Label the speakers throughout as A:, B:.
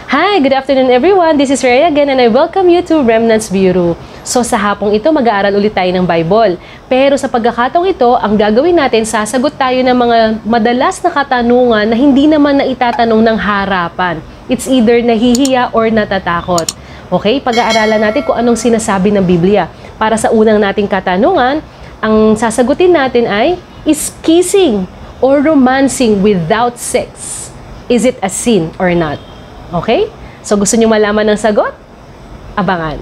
A: Hi, good afternoon everyone. This is Rhea again and I welcome you to Remnants Bureau. So sa hapong ito, mag-aaral ulit tayo ng Bible. Pero sa pagkakataong ito, ang gagawin natin, sasagot tayo ng mga madalas na katanungan na hindi naman na itatanong ng harapan. It's either nahihiya or natatakot. Okay? Pag-aaralan natin kung anong sinasabi ng Biblia. Para sa unang nating katanungan, ang sasagutin natin ay, is kissing or romancing without sex, is it a sin or not? Okay? So, gusto nyo malaman ng sagot? Abangan.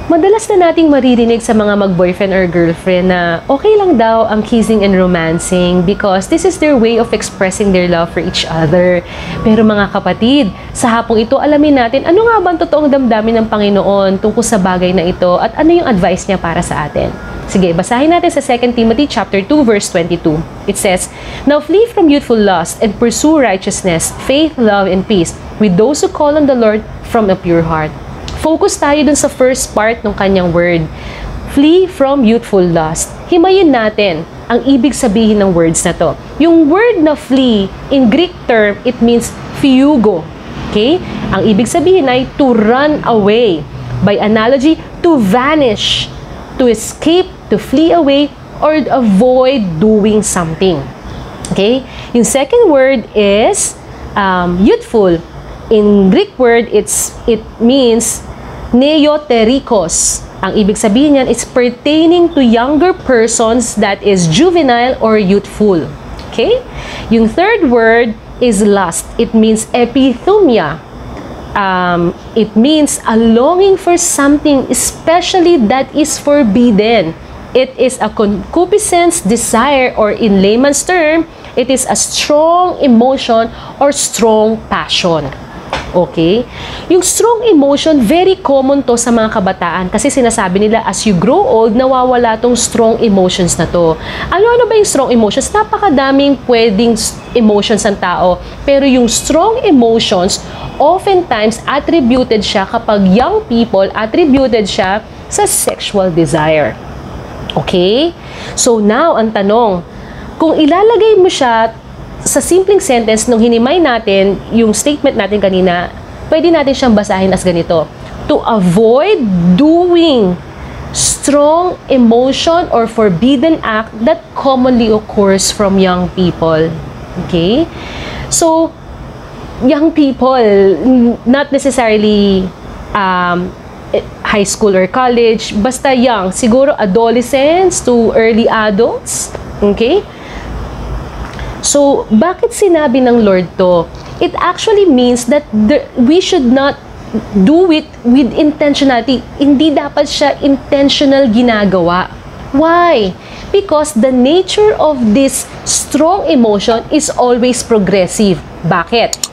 A: Madalas na nating maririnig sa mga mag-boyfriend or girlfriend na okay lang daw ang kissing and romancing because this is their way of expressing their love for each other. Pero mga kapatid, sa hapong ito, alamin natin ano nga ba ang totoong damdamin ng Panginoon tungkol sa bagay na ito at ano yung advice niya para sa atin. Sige, basahin natin sa 2 Timothy chapter 2 verse 22. It says, "Now flee from youthful lust and pursue righteousness, faith, love, and peace with those who call on the Lord from a pure heart." Focus tayo dun sa first part ng kanyang word. Flee from youthful lust. Himayin natin ang ibig sabihin ng words na to. Yung word na flee, in Greek term, it means fugo. Okay? Ang ibig sabihin ay to run away. By analogy, to vanish, to escape, to flee away, or avoid doing something. Okay? Yung second word is youthful. In Greek word, it means neoterikos. Ang ibig sabihin niyan is pertaining to younger persons that is juvenile or youthful. Okay? Yung third word is lust. It means epithumia. It means a longing for something, especially that is forbidden. It is a concupiscence, desire, or in layman's term, it is a strong emotion or strong passion. Okay? Yung strong emotion, very common to sa mga kabataan kasi sinasabi nila as you grow old, nawawala tong strong emotions na to. Ano ba yung strong emotions? Napakadaming pwedeng emotions ng tao. Pero yung strong emotions, oftentimes attributed siya kapag young people, attributed siya sa sexual desire. Okay? So now, ang tanong, kung ilalagay mo siya sa simpleng sentence nung hinimay natin, yung statement natin kanina, pwede natin siyang basahin as ganito. To avoid doing strong emotion or forbidden act that commonly occurs from young people. Okay? So, young people, not necessarily high school or college, basta young, siguro adolescents to early adults. Okay? So, bakit sinabi ng Lord to? It actually means that we should not do it with intentionality. Hindi dapat siya intentional ginagawa. Why? Because the nature of this strong emotion is always progressive. Bakit?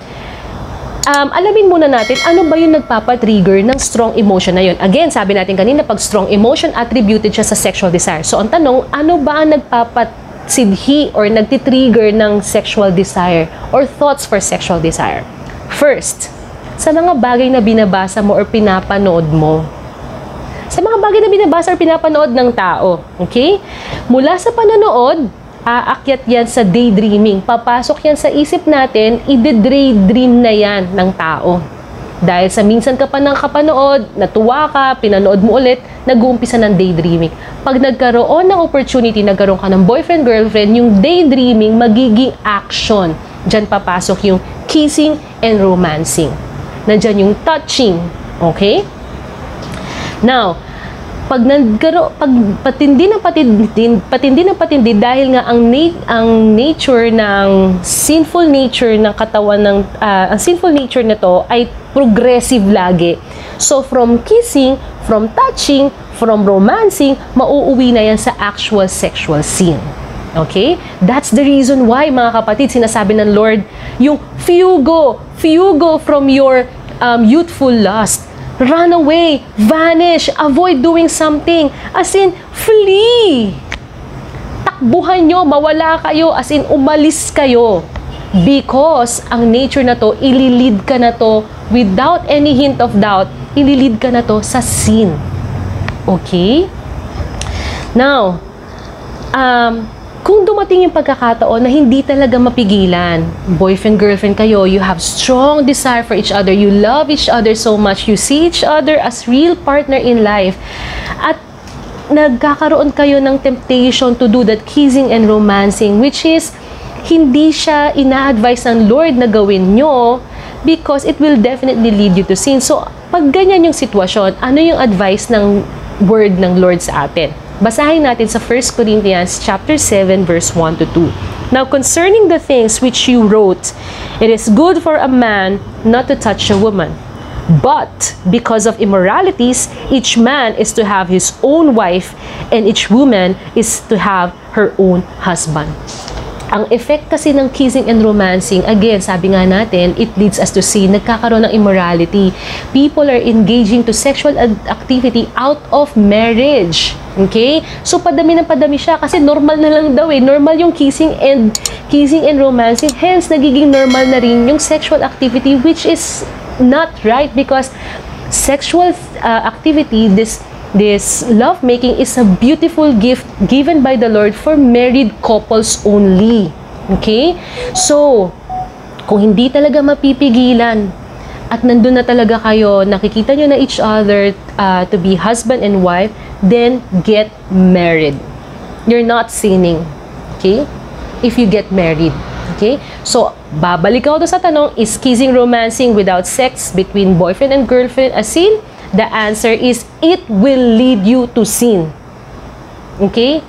A: Alamin muna natin, ano ba yung nagpapatrigger ng strong emotion na yun? Again, sabi natin kanina, pag strong emotion, attributed siya sa sexual desire. So, ang tanong, ano ba ang nagpapasidhi or nagtitrigger ng sexual desire or thoughts for sexual desire? First, sa mga bagay na binabasa mo or pinapanood mo. Sa mga bagay na binabasa or pinapanood ng tao. Okay? Mula sa panonood, aakyat yan sa daydreaming. Papasok yan sa isip natin, i-daydream na yan ng tao. Dahil sa minsan ka pa ng kapanood, natuwa ka, pinanood mo ulit, nag-uumpisa ng daydreaming. Pag nagkaroon ng opportunity, nagkaroon ka ng boyfriend, girlfriend, yung daydreaming magiging action. Diyan papasok yung kissing and romancing. Nandiyan yung touching. Okay? Now, pag patindi ng patindi dahil nga ang nature ng sinful nature ng katawan ng ang sinful nature nito ay progressive lagi. So from kissing, from touching, from romancing, mauuwi na yan sa actual sexual sin. Okay? That's the reason why, mga kapatid, sinasabi ng Lord, yung fugo from your youthful lust. Run away, vanish, avoid doing something. As in, flee. Takbuhan nyo, mawala kayo, as in, umalis kayo. Because ang nature na to, ililid ka na to, without any hint of doubt, ililid ka na to sa sin. Okay? Now, kung dumating yung pagkakataon na hindi talaga mapigilan, boyfriend-girlfriend kayo, you have strong desire for each other, you love each other so much, you see each other as real partner in life, at nagkakaroon kayo ng temptation to do that kissing and romancing, which is hindi siya ina-advise ng Lord na gawin nyo because it will definitely lead you to sin. So, pag ganyan yung sitwasyon, ano yung advice ng word ng Lord sa atin? Basahin natin sa 1 Corinthians chapter 7 verse 1 to 2. Now, concerning the things which you wrote, it is good for a man not to touch a woman. But because of immoralities, each man is to have his own wife, and each woman is to have her own husband. Ang effect kasi ng kissing and romancing, again, sabi nga natin, it leads us to sin. Nagkakaroon ng immorality. People are engaging to sexual activity out of marriage. Okay? So, padami ng padami siya kasi normal na lang daw eh. Normal yung kissing and romancing. Hence, nagiging normal na rin yung sexual activity, which is not right because sexual activity, this lovemaking is a beautiful gift given by the Lord for married couples only. Okay? So, kung hindi talaga mapipigilan at nandun na talaga kayo, nakikita nyo na each other to be husband and wife, then get married. You're not sinning. Okay? If you get married. Okay? So, babalik ako sa tanong, is kissing, romancing without sex between boyfriend and girlfriend a sin? The answer is, it will lead you to sin. Okay?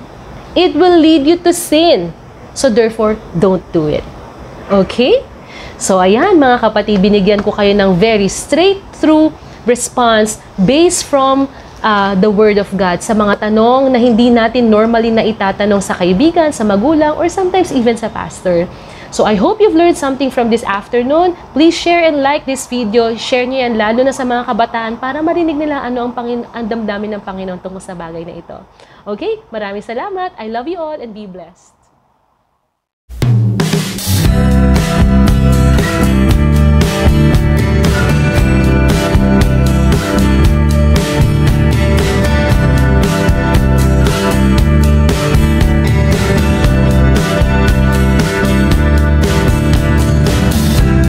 A: It will lead you to sin. So, therefore, don't do it. Okay? So, ayan, mga kapatid, binigyan ko kayo ng very straight-through response based from the Word of God sa mga tanong na hindi natin normally na itatanong sa kaibigan, sa magulang, or sometimes even sa pastor. So, I hope you've learned something from this afternoon. Please share and like this video. Share nyo yan, lalo na sa mga kabataan, para marinig nila ano ang damdamin ng Panginoon tungkol sa bagay na ito. Okay? Maraming salamat. I love you all and be blessed.